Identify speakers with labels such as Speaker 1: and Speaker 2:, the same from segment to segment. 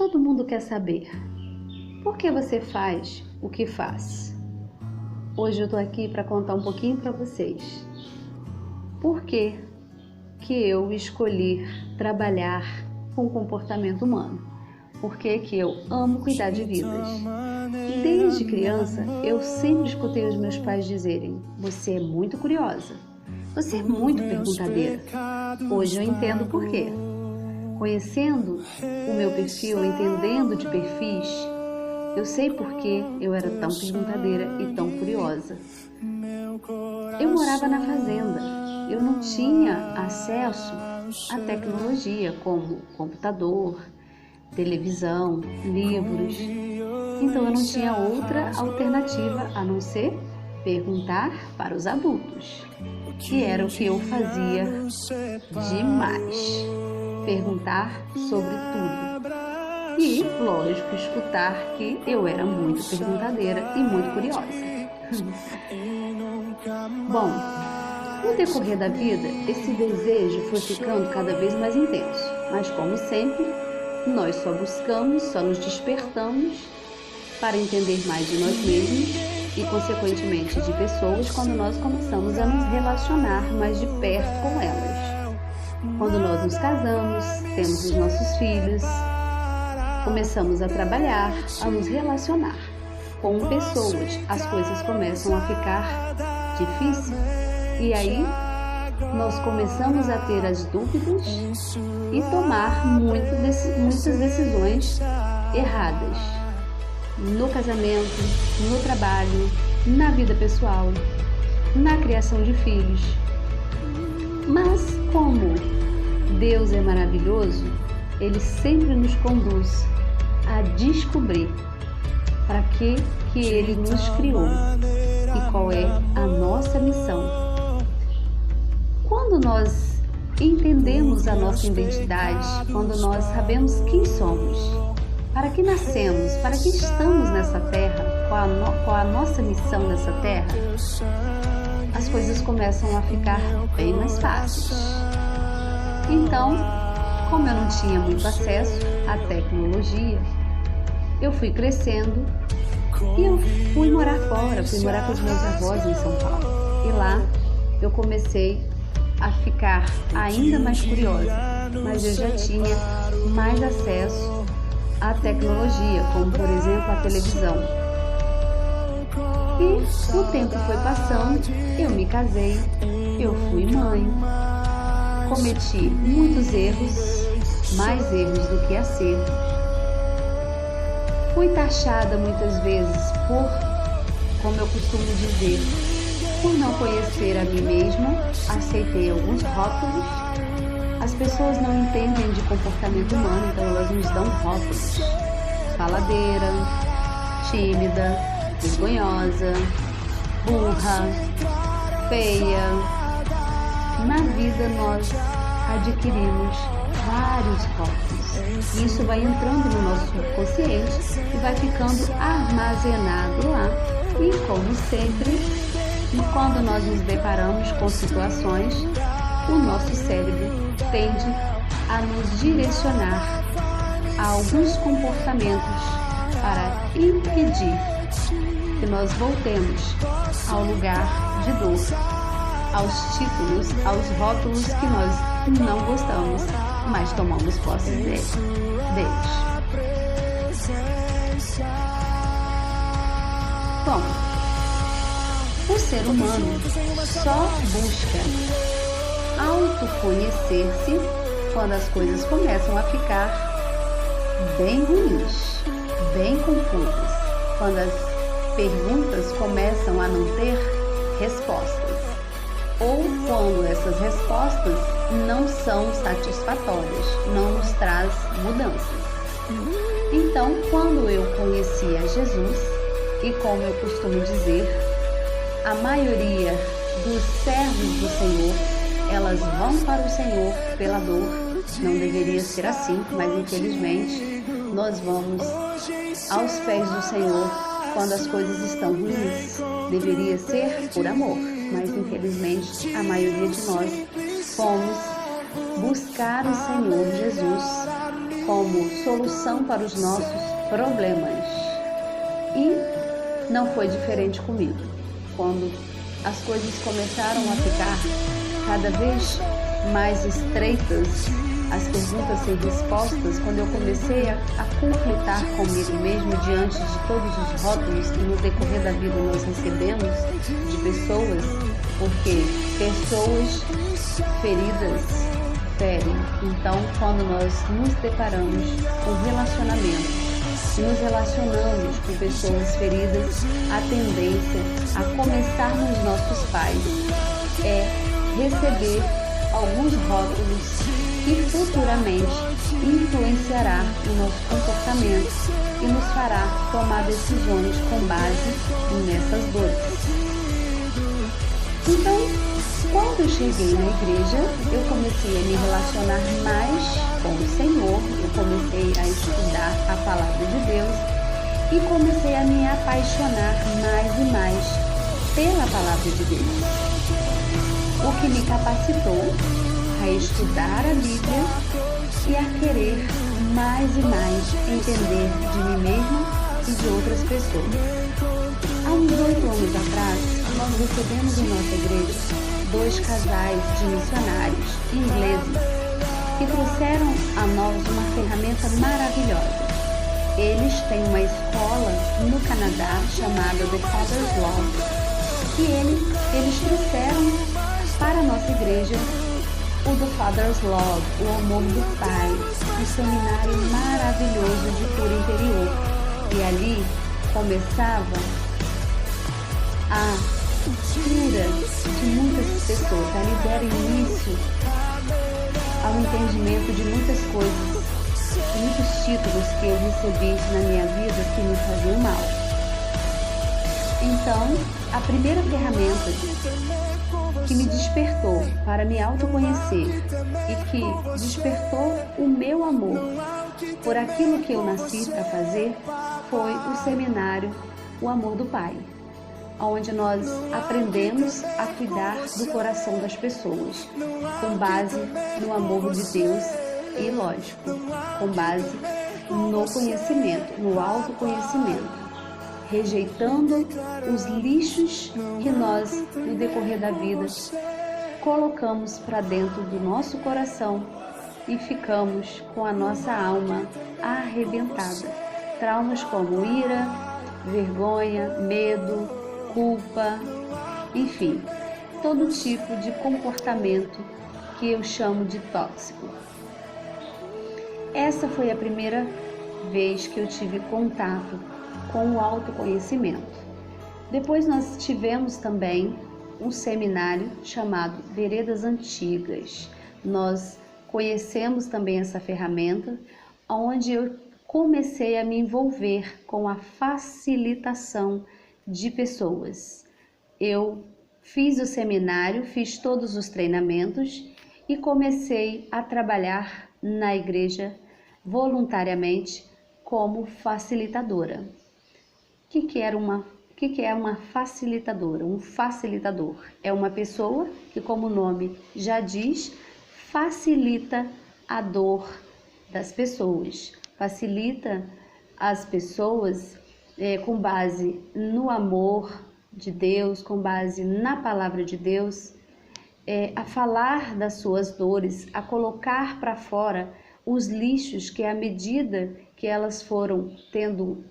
Speaker 1: Todo mundo quer saber por que você faz o que faz. Hoje eu tô aqui para contar um pouquinho para vocês. Por que eu escolhi trabalhar com o comportamento humano? Por que eu amo cuidar de vidas? Desde criança, eu sempre escutei os meus pais dizerem: você é muito curiosa, você é muito perguntadeira. Hoje eu entendo por quê. Conhecendo o meu perfil, entendendo de perfis, eu sei por que eu era tão perguntadeira e tão curiosa. Eu morava na fazenda, eu não tinha acesso à tecnologia como computador, televisão, livros. Então eu não tinha outra alternativa a não ser perguntar para os adultos, que era o que eu fazia demais. Perguntar sobre tudo. E, lógico, escutar que eu era muito perguntadeira e muito curiosa. Bom, no decorrer da vida, esse desejo foi ficando cada vez mais intenso. Mas, como sempre, nós só buscamos, só nos despertamos para entender mais de nós mesmos e, consequentemente, de pessoas quando nós começamos a nos relacionar mais de perto com elas. Quando nós nos casamos, temos os nossos filhos, começamos a trabalhar, a nos relacionar com pessoas, as coisas começam a ficar difíceis e aí nós começamos a ter as dúvidas e tomar muitas decisões erradas no casamento, no trabalho, na vida pessoal, na criação de filhos. Mas como Deus é maravilhoso, Ele sempre nos conduz a descobrir para que Ele nos criou e qual é a nossa missão. Quando nós entendemos a nossa identidade, quando nós sabemos quem somos, para que nascemos, para que estamos nessa terra, qual a nossa missão nessa terra, as coisas começam a ficar bem mais fáceis. Então, como eu não tinha muito acesso à tecnologia, eu fui crescendo e eu fui morar fora, fui morar com os meus avós em São Paulo. E lá eu comecei a ficar ainda mais curiosa, mas eu já tinha mais acesso à tecnologia, como por exemplo a televisão. E o tempo foi passando, eu me casei, eu fui mãe, cometi muitos erros, mais erros do que acerto. Fui taxada muitas vezes por, como eu costumo dizer, por não conhecer a mim mesma, aceitei alguns rótulos. As pessoas não entendem de comportamento humano, então elas nos dão rótulos. Faladeira, tímida, vergonhosa, burra, feia. Na vida nós adquirimos vários rótulos. Isso vai entrando no nosso subconsciente e vai ficando armazenado lá. E como sempre, quando nós nos deparamos com situações, o nosso cérebro tende a nos direcionar a alguns comportamentos para impedir que nós voltemos ao lugar de dor, aos títulos, aos rótulos que nós não gostamos, mas tomamos posse deles. Bom, o ser humano só busca autoconhecer-se quando as coisas começam a ficar bem ruins, bem confusas, quando as perguntas começam a não ter respostas, ou quando essas respostas não são satisfatórias, não nos traz mudanças. Então, quando eu conheci a Jesus, e como eu costumo dizer, a maioria dos servos do Senhor, elas vão para o Senhor pela dor. Não deveria ser assim, mas infelizmente nós vamos aos pés do Senhor quando as coisas estão ruins. Deveria ser por amor, mas infelizmente a maioria de nós fomos buscar o Senhor Jesus como solução para os nossos problemas. E não foi diferente comigo. Quando as coisas começaram a ficar cada vez mais estreitas, as perguntas sem respostas, quando eu comecei a conflitar comigo mesmo diante de todos os rótulos que no decorrer da vida nós recebemos de pessoas, porque pessoas feridas ferem. Então, quando nós nos deparamos com relacionamento e nos relacionamos com pessoas feridas, a tendência a começar nos nossos pais é receber alguns rótulos que futuramente influenciará o nosso comportamento e nos fará tomar decisões com base nessas dores. Então, quando eu cheguei na igreja, eu comecei a me relacionar mais com o Senhor, eu comecei a estudar a palavra de Deus e comecei a me apaixonar mais e mais pela palavra de Deus, o que me capacitou a estudar a Bíblia e a querer mais e mais entender de mim mesma e de outras pessoas. Há uns 8 anos atrás, nós recebemos em nossa igreja 2 casais de missionários ingleses que trouxeram a nós uma ferramenta maravilhosa. Eles têm uma escola no Canadá chamada The Father's Love e eles trouxeram para a nossa igreja o The Father's Love, o amor do Pai, um seminário maravilhoso de cura interior. E ali começava a cura de muitas pessoas, ali deram início ao entendimento de muitas coisas, de muitos títulos que eu recebi na minha vida que me faziam mal. Então, a primeira ferramenta que me despertou para me autoconhecer e que despertou o meu amor por aquilo que eu nasci para fazer foi o seminário O Amor do Pai, onde nós aprendemos a cuidar do coração das pessoas, com base no amor de Deus e, lógico, com base no conhecimento, no autoconhecimento, rejeitando os lixos que nós, no decorrer da vida, colocamos para dentro do nosso coração e ficamos com a nossa alma arrebentada. Traumas como ira, vergonha, medo, culpa, enfim, todo tipo de comportamento que eu chamo de tóxico. Essa foi a primeira vez que eu tive contato com o autoconhecimento. Depois nós tivemos também um seminário chamado Veredas Antigas. Nós conhecemos também essa ferramenta, onde eu comecei a me envolver com a facilitação de pessoas. Eu fiz o seminário, fiz todos os treinamentos e comecei a trabalhar na igreja voluntariamente como facilitadora. O que é uma facilitadora? Um facilitador é uma pessoa que, como o nome já diz, facilita a dor das pessoas, facilita as pessoas com base no amor de Deus, com base na palavra de Deus, a falar das suas dores, a colocar para fora os lixos que, à medida que elas foram tendo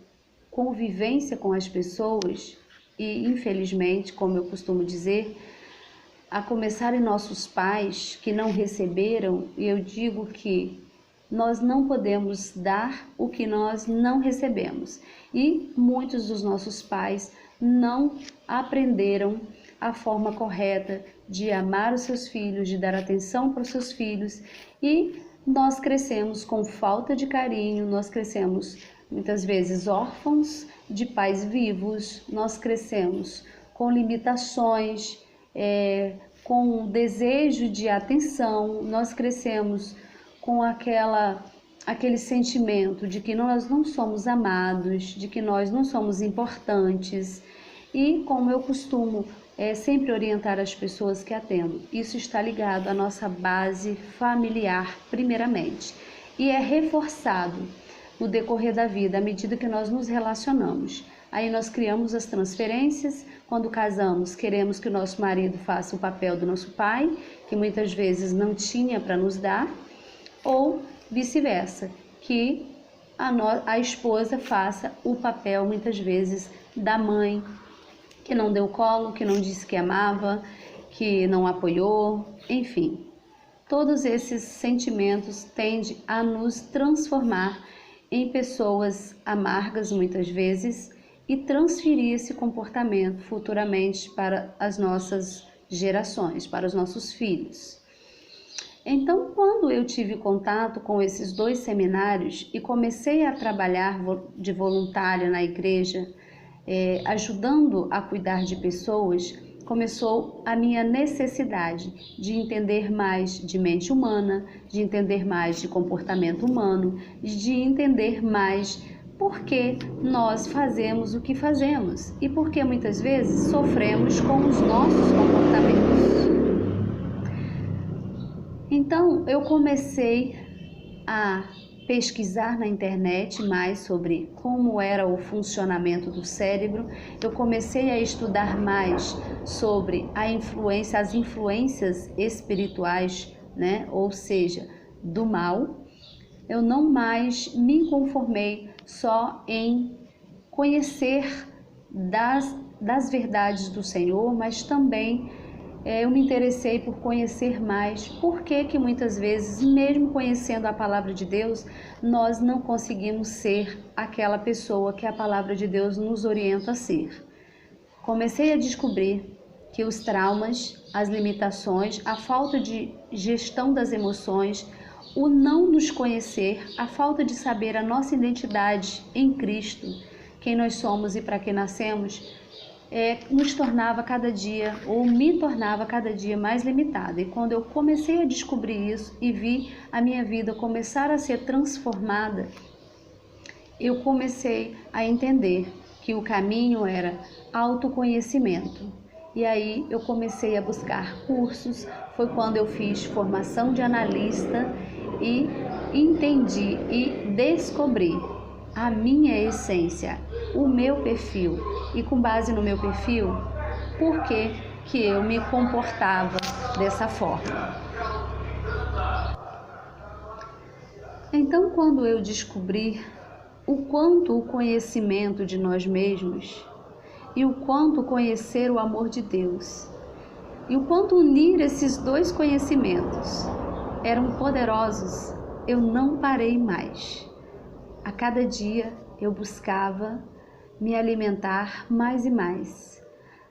Speaker 1: convivência com as pessoas, e infelizmente, como eu costumo dizer, a começar em nossos pais que não receberam, e eu digo que nós não podemos dar o que nós não recebemos. E muitos dos nossos pais não aprenderam a forma correta de amar os seus filhos, de dar atenção para os seus filhos, e nós crescemos com falta de carinho, nós crescemos muitas vezes órfãos de pais vivos, nós crescemos com limitações, com desejo de atenção, nós crescemos com aquele sentimento de que nós não somos amados, de que nós não somos importantes. E como eu costumo sempre orientar as pessoas que atendo, isso está ligado à nossa base familiar primeiramente. e é reforçado no decorrer da vida, à medida que nós nos relacionamos. Aí nós criamos as transferências, quando casamos queremos que o nosso marido faça o papel do nosso pai, que muitas vezes não tinha para nos dar, ou vice-versa, que a esposa faça o papel muitas vezes da mãe, que não deu colo, que não disse que amava, que não apoiou, enfim. Todos esses sentimentos tendem a nos transformar em pessoas amargas muitas vezes e transferir esse comportamento futuramente para as nossas gerações, para os nossos filhos. Então, quando eu tive contato com esses 2 seminários e comecei a trabalhar de voluntária na igreja, ajudando a cuidar de pessoas, começou a minha necessidade de entender mais de mente humana, de entender mais de comportamento humano, de entender mais por que nós fazemos o que fazemos e por que muitas vezes sofremos com os nossos comportamentos. Então, eu comecei a pesquisar na internet mais sobre como era o funcionamento do cérebro. Eu comecei a estudar mais sobre as influências espirituais, né? Ou seja, do mal. Eu não mais me conformei só em conhecer das verdades do Senhor, mas também eu me interessei por conhecer mais por que muitas vezes, mesmo conhecendo a palavra de Deus, nós não conseguimos ser aquela pessoa que a palavra de Deus nos orienta a ser. Comecei a descobrir que os traumas, as limitações, a falta de gestão das emoções, o não nos conhecer, a falta de saber a nossa identidade em Cristo, quem nós somos e para que nascemos, nos tornava cada dia, ou me tornava cada dia mais limitada. E quando eu comecei a descobrir isso e vi a minha vida começar a ser transformada, eu comecei a entender que o caminho era autoconhecimento. E aí eu comecei a buscar cursos, foi quando eu fiz formação de analista e entendi e descobri a minha essência, o meu perfil. E com base no meu perfil, por que eu me comportava dessa forma. Então, quando eu descobri o quanto o conhecimento de nós mesmos e o quanto conhecer o amor de Deus e o quanto unir esses 2 conhecimentos eram poderosos, eu não parei mais. A cada dia eu buscava me alimentar mais e mais.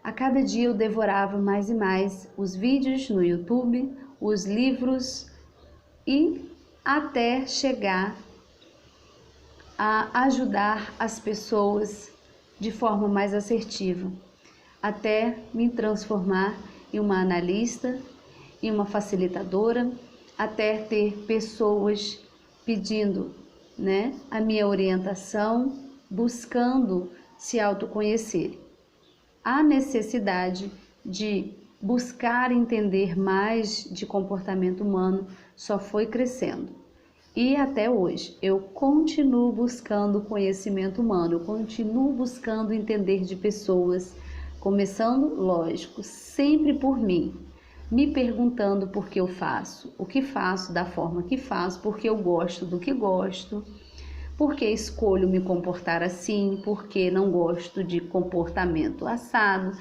Speaker 1: A cada dia eu devorava mais e mais os vídeos no YouTube, os livros e até chegar a ajudar as pessoas de forma mais assertiva, até me transformar em uma analista, em uma facilitadora, até ter pessoas pedindo, a minha orientação, buscando se autoconhecer. A necessidade de buscar entender mais de comportamento humano só foi crescendo. E até hoje eu continuo buscando conhecimento humano, eu continuo buscando entender de pessoas, começando, lógico, sempre por mim, me perguntando por que eu faço, o que faço da forma que faço, porque eu gosto do que gosto, porque escolho me comportar assim, porque não gosto de comportamento assado.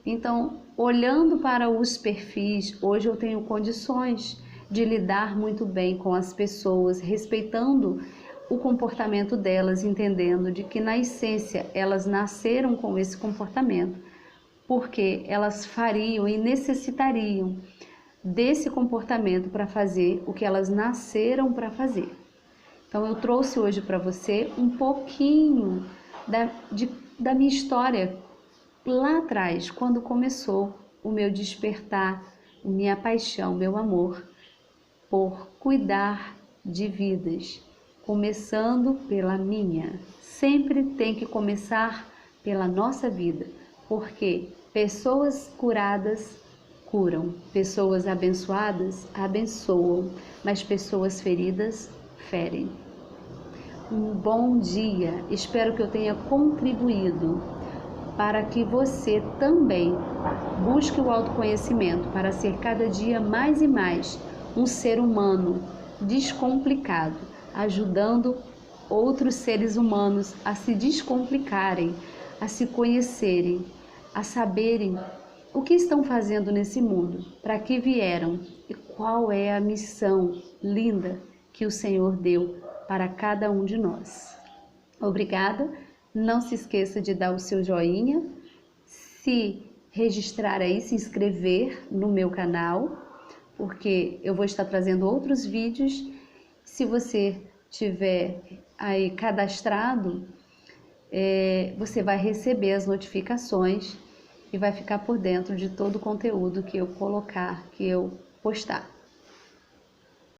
Speaker 1: Então, olhando para os perfis, hoje eu tenho condições de lidar muito bem com as pessoas, respeitando o comportamento delas, entendendo de que na essência elas nasceram com esse comportamento, porque elas fariam e necessitariam desse comportamento para fazer o que elas nasceram para fazer. Então eu trouxe hoje para você um pouquinho da minha história lá atrás, quando começou o meu despertar, minha paixão, meu amor por cuidar de vidas, começando pela minha. Sempre tem que começar pela nossa vida, porque pessoas curadas curam, pessoas abençoadas abençoam, mas pessoas feridas ferem. Um bom dia, espero que eu tenha contribuído para que você também busque o autoconhecimento para ser cada dia mais e mais um ser humano descomplicado, ajudando outros seres humanos a se descomplicarem, a se conhecerem, a saberem o que estão fazendo nesse mundo, para que vieram e qual é a missão linda que o Senhor deu para cada um de nós. Obrigada, não se esqueça de dar o seu joinha, se registrar aí, se inscrever no meu canal, porque eu vou estar trazendo outros vídeos. Se você tiver aí cadastrado, você vai receber as notificações e vai ficar por dentro de todo o conteúdo que eu colocar, que eu postar.